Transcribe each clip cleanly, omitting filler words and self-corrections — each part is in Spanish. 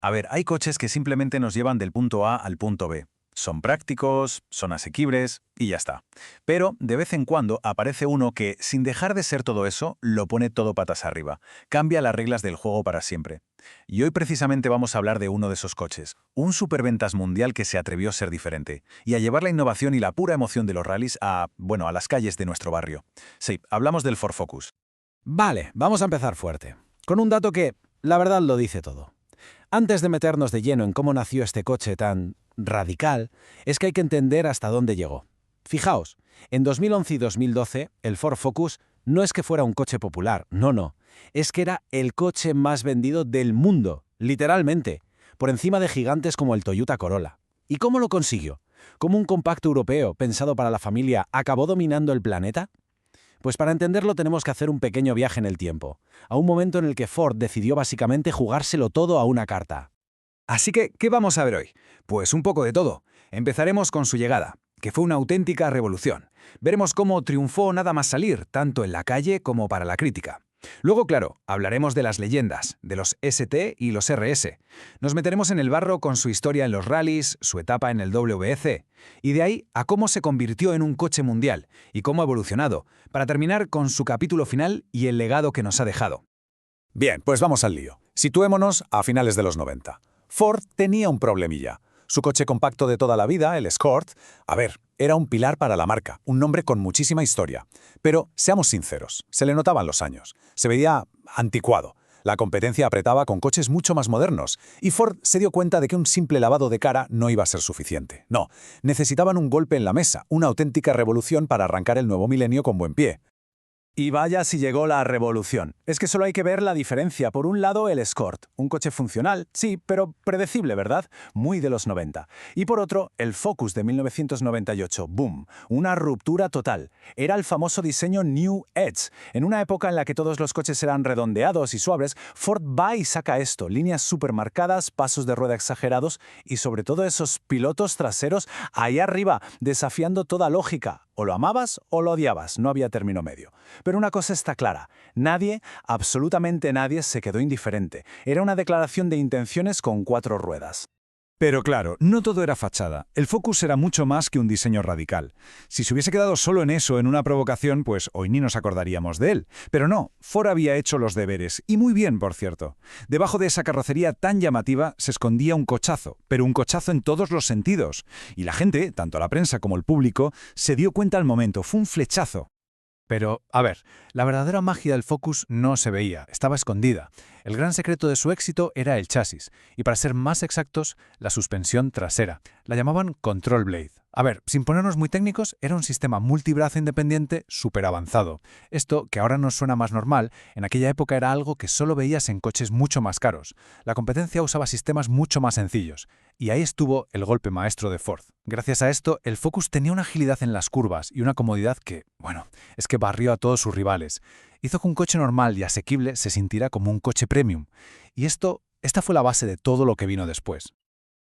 A ver, hay coches que simplemente nos llevan del punto A al punto B. Son prácticos, son asequibles y ya está. Pero de vez en cuando aparece uno que, sin dejar de ser todo eso, lo pone todo patas arriba. Cambia las reglas del juego para siempre. Y hoy precisamente vamos a hablar de uno de esos coches. Un superventas mundial que se atrevió a ser diferente y a llevar la innovación y la pura emoción de los rallies a las calles de nuestro barrio. Sí, hablamos del Ford Focus. Vale, vamos a empezar fuerte, con un dato que, la verdad, lo dice todo. Antes de meternos de lleno en cómo nació este coche tan radical, es que hay que entender hasta dónde llegó. Fijaos, en 2011 y 2012, el Ford Focus no es que fuera un coche popular, no. Es que era el coche más vendido del mundo, literalmente, por encima de gigantes como el Toyota Corolla. ¿Y cómo lo consiguió? ¿Cómo un compacto europeo pensado para la familia acabó dominando el planeta? Pues para entenderlo tenemos que hacer un pequeño viaje en el tiempo, a un momento en el que Ford decidió básicamente jugárselo todo a una carta. Así que, ¿qué vamos a ver hoy? Pues un poco de todo. Empezaremos con su llegada, que fue una auténtica revolución. Veremos cómo triunfó nada más salir, tanto en la calle como para la crítica. Luego, claro, hablaremos de las leyendas, de los ST y los RS. Nos meteremos en el barro con su historia en los rallies, su etapa en el WEC, y de ahí a cómo se convirtió en un coche mundial y cómo ha evolucionado, para terminar con su capítulo final y el legado que nos ha dejado. Bien, pues vamos al lío. Situémonos a finales de los 90. Ford tenía un problemilla. Su coche compacto de toda la vida, el Escort, era un pilar para la marca, un nombre con muchísima historia. Pero seamos sinceros, se le notaban los años. Se veía anticuado. La competencia apretaba con coches mucho más modernos, y Ford se dio cuenta de que un simple lavado de cara no iba a ser suficiente. No, necesitaban un golpe en la mesa, una auténtica revolución para arrancar el nuevo milenio con buen pie. Y vaya si llegó la revolución. Es que solo hay que ver la diferencia. Por un lado, el Escort, un coche funcional, sí, pero predecible, ¿verdad? Muy de los 90. Y por otro, el Focus de 1998, boom, una ruptura total. Era el famoso diseño New Edge. En una época en la que todos los coches eran redondeados y suaves, Ford va y saca esto, líneas supermarcadas, pasos de rueda exagerados y sobre todo esos pilotos traseros ahí arriba, desafiando toda lógica. O lo amabas o lo odiabas, no había término medio. Pero una cosa está clara, nadie, absolutamente nadie, se quedó indiferente. Era una declaración de intenciones con 4 ruedas. Pero claro, no todo era fachada. El Focus era mucho más que un diseño radical. Si se hubiese quedado solo en eso, en una provocación, pues hoy ni nos acordaríamos de él. Pero no, Ford había hecho los deberes, y muy bien, por cierto. Debajo de esa carrocería tan llamativa se escondía un cochazo, pero un cochazo en todos los sentidos. Y la gente, tanto la prensa como el público, se dio cuenta al momento, fue un flechazo. Pero, a ver, la verdadera magia del Focus no se veía, estaba escondida. El gran secreto de su éxito era el chasis, y para ser más exactos, la suspensión trasera. La llamaban Control Blade. A ver, sin ponernos muy técnicos, era un sistema multibrazo independiente súper avanzado. Esto, que ahora nos suena más normal, en aquella época era algo que solo veías en coches mucho más caros. La competencia usaba sistemas mucho más sencillos. Y ahí estuvo el golpe maestro de Ford. Gracias a esto, el Focus tenía una agilidad en las curvas y una comodidad que, es que barrió a todos sus rivales. Hizo que un coche normal y asequible se sintiera como un coche premium. Y esta fue la base de todo lo que vino después.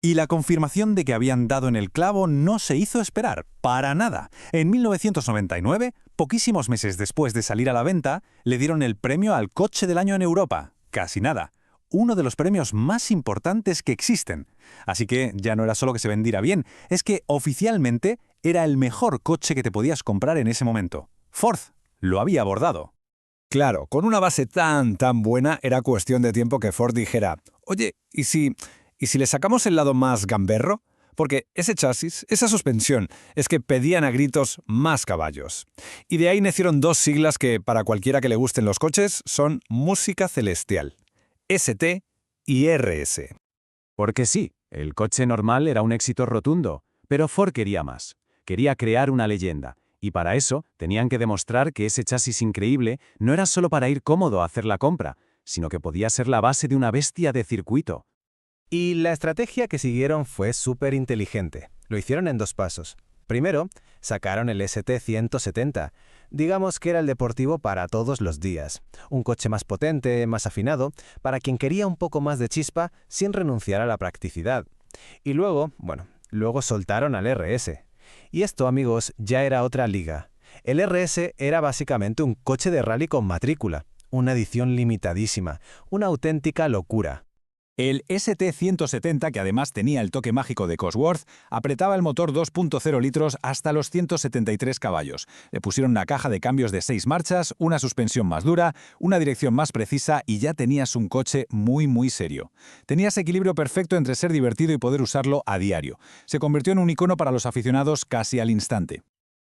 Y la confirmación de que habían dado en el clavo no se hizo esperar, para nada. En 1999, poquísimos meses después de salir a la venta, le dieron el premio al coche del año en Europa. Casi nada. Uno de los premios más importantes que existen. Así que ya no era solo que se vendiera bien, es que oficialmente era el mejor coche que te podías comprar en ese momento. Ford lo había abordado. Claro, con una base tan buena era cuestión de tiempo que Ford dijera, oye, ¿y si le sacamos el lado más gamberro? Porque ese chasis, esa suspensión, es que pedían a gritos más caballos. Y de ahí nacieron 2 siglas que, para cualquiera que le gusten los coches, son música celestial. ST y RS. Porque sí, el coche normal era un éxito rotundo, pero Ford quería más. Quería crear una leyenda. Y para eso tenían que demostrar que ese chasis increíble no era solo para ir cómodo a hacer la compra, sino que podía ser la base de una bestia de circuito. Y la estrategia que siguieron fue súper inteligente. Lo hicieron en 2 pasos. Primero, sacaron el ST170. Digamos que era el deportivo para todos los días. Un coche más potente, más afinado, para quien quería un poco más de chispa sin renunciar a la practicidad. Y luego soltaron al RS. Y esto, amigos, ya era otra liga. El RS era básicamente un coche de rally con matrícula, una edición limitadísima, una auténtica locura. El ST170, que además tenía el toque mágico de Cosworth, apretaba el motor 2.0 litros hasta los 173 caballos. Le pusieron una caja de cambios de 6 marchas, una suspensión más dura, una dirección más precisa y ya tenías un coche muy serio. Tenías equilibrio perfecto entre ser divertido y poder usarlo a diario. Se convirtió en un icono para los aficionados casi al instante.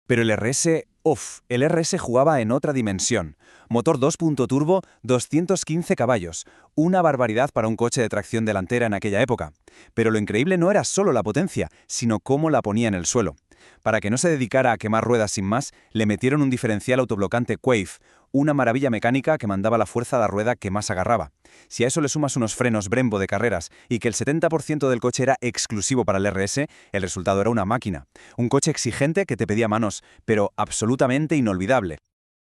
Pero el RS jugaba en otra dimensión. Motor 2. Turbo, 215 caballos. Una barbaridad para un coche de tracción delantera en aquella época. Pero lo increíble no era solo la potencia, sino cómo la ponía en el suelo. Para que no se dedicara a quemar ruedas sin más, le metieron un diferencial autoblocante Quaife, una maravilla mecánica que mandaba la fuerza a la rueda que más agarraba. Si a eso le sumas unos frenos Brembo de carreras y que el 70% del coche era exclusivo para el RS, el resultado era una máquina. Un coche exigente que te pedía manos, pero absolutamente inolvidable.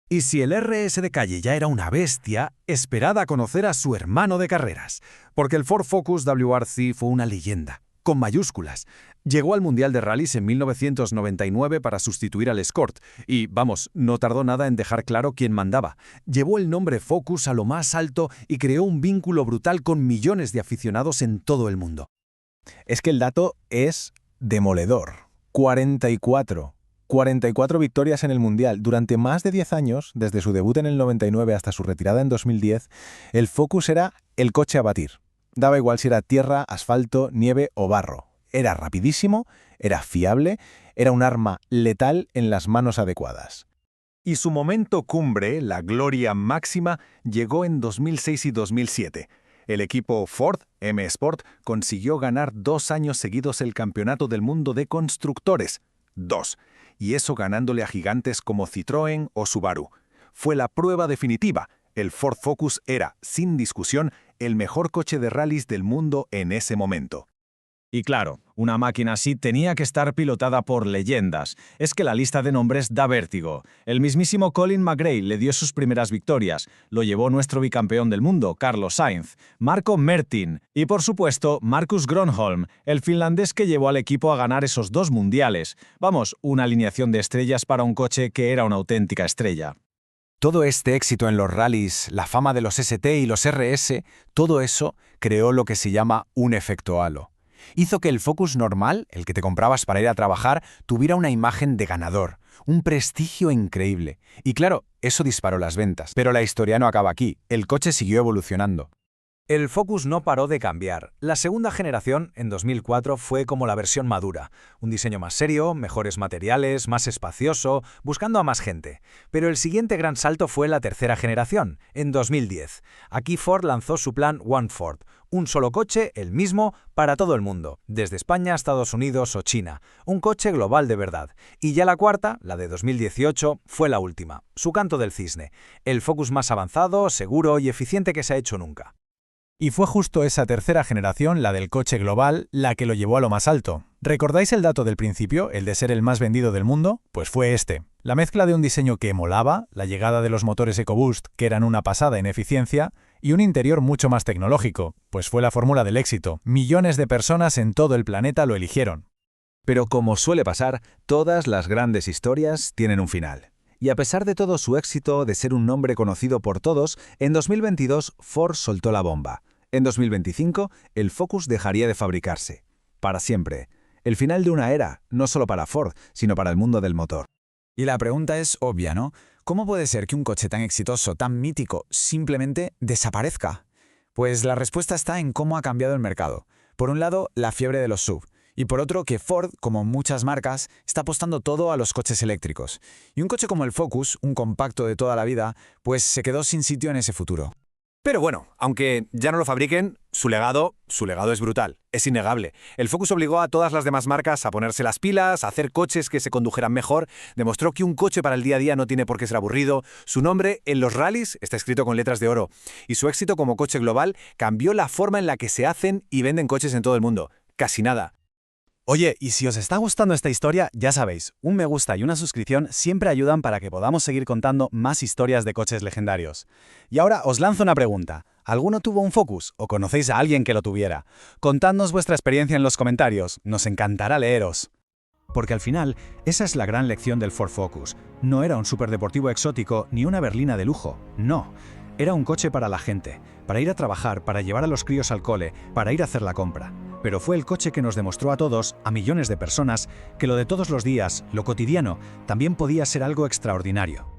Y si el RS de calle ya era una bestia, esperad a conocer a su hermano de carreras, porque el Ford Focus WRC fue una leyenda, con mayúsculas. Llegó al Mundial de Rallys en 1999 para sustituir al Escort, y, vamos, no tardó nada en dejar claro quién mandaba. Llevó el nombre Focus a lo más alto y creó un vínculo brutal con millones de aficionados en todo el mundo. Es que el dato es demoledor. 44 victorias en el Mundial. Durante más de 10 años, desde su debut en el 99 hasta su retirada en 2010, el Focus era el coche a batir. Daba igual si era tierra, asfalto, nieve o barro. Era rapidísimo, era fiable, era un arma letal en las manos adecuadas. Y su momento cumbre, la gloria máxima, llegó en 2006 y 2007. El equipo Ford, M Sport, consiguió ganar 2 años seguidos el Campeonato del Mundo de Constructores. 2. Y eso ganándole a gigantes como Citroën o Subaru. Fue la prueba definitiva. El Ford Focus era, sin discusión, el mejor coche de rallies del mundo en ese momento. Y claro, una máquina así tenía que estar pilotada por leyendas. Es que la lista de nombres da vértigo. El mismísimo Colin McRae le dio sus primeras victorias. Lo llevó nuestro bicampeón del mundo, Carlos Sainz, Marco Mertin y, por supuesto, Marcus Gronholm, el finlandés que llevó al equipo a ganar esos 2 mundiales. Vamos, una alineación de estrellas para un coche que era una auténtica estrella. Todo este éxito en los rallies, la fama de los ST y los RS, todo eso creó lo que se llama un efecto halo. Hizo que el Focus normal, el que te comprabas para ir a trabajar, tuviera una imagen de ganador, un prestigio increíble. Y claro, eso disparó las ventas. Pero la historia no acaba aquí, el coche siguió evolucionando. El Focus no paró de cambiar. La segunda generación, en 2004, fue como la versión madura. Un diseño más serio, mejores materiales, más espacioso, buscando a más gente. Pero el siguiente gran salto fue la tercera generación, en 2010. Aquí Ford lanzó su plan One Ford. Un solo coche, el mismo, para todo el mundo, desde España a Estados Unidos o China. Un coche global de verdad. Y ya la cuarta, la de 2018, fue la última. Su canto del cisne. El Focus más avanzado, seguro y eficiente que se ha hecho nunca. Y fue justo esa tercera generación, la del coche global, la que lo llevó a lo más alto. ¿Recordáis el dato del principio, el de ser el más vendido del mundo? Pues fue este. La mezcla de un diseño que molaba, la llegada de los motores EcoBoost, que eran una pasada en eficiencia, y un interior mucho más tecnológico, pues fue la fórmula del éxito. Millones de personas en todo el planeta lo eligieron. Pero como suele pasar, todas las grandes historias tienen un final. Y a pesar de todo su éxito de ser un nombre conocido por todos, en 2022 Ford soltó la bomba. En 2025, el Focus dejaría de fabricarse. Para siempre. El final de una era, no solo para Ford, sino para el mundo del motor. Y la pregunta es obvia, ¿no? ¿Cómo puede ser que un coche tan exitoso, tan mítico, simplemente desaparezca? Pues la respuesta está en cómo ha cambiado el mercado. Por un lado, la fiebre de los SUV. Y por otro, que Ford, como muchas marcas, está apostando todo a los coches eléctricos. Y un coche como el Focus, un compacto de toda la vida, pues se quedó sin sitio en ese futuro. Pero bueno, aunque ya no lo fabriquen, su legado es brutal, es innegable. El Focus obligó a todas las demás marcas a ponerse las pilas, a hacer coches que se condujeran mejor, demostró que un coche para el día a día no tiene por qué ser aburrido, su nombre en los rallies está escrito con letras de oro, y su éxito como coche global cambió la forma en la que se hacen y venden coches en todo el mundo. Casi nada. Oye, y si os está gustando esta historia, ya sabéis, un me gusta y una suscripción siempre ayudan para que podamos seguir contando más historias de coches legendarios. Y ahora os lanzo una pregunta. ¿Alguno tuvo un Focus o conocéis a alguien que lo tuviera? Contadnos vuestra experiencia en los comentarios, nos encantará leeros. Porque al final, esa es la gran lección del Ford Focus. No era un superdeportivo exótico ni una berlina de lujo, no. Era un coche para la gente, para ir a trabajar, para llevar a los críos al cole, para ir a hacer la compra. Pero fue el coche que nos demostró a todos, a millones de personas, que lo de todos los días, lo cotidiano, también podía ser algo extraordinario.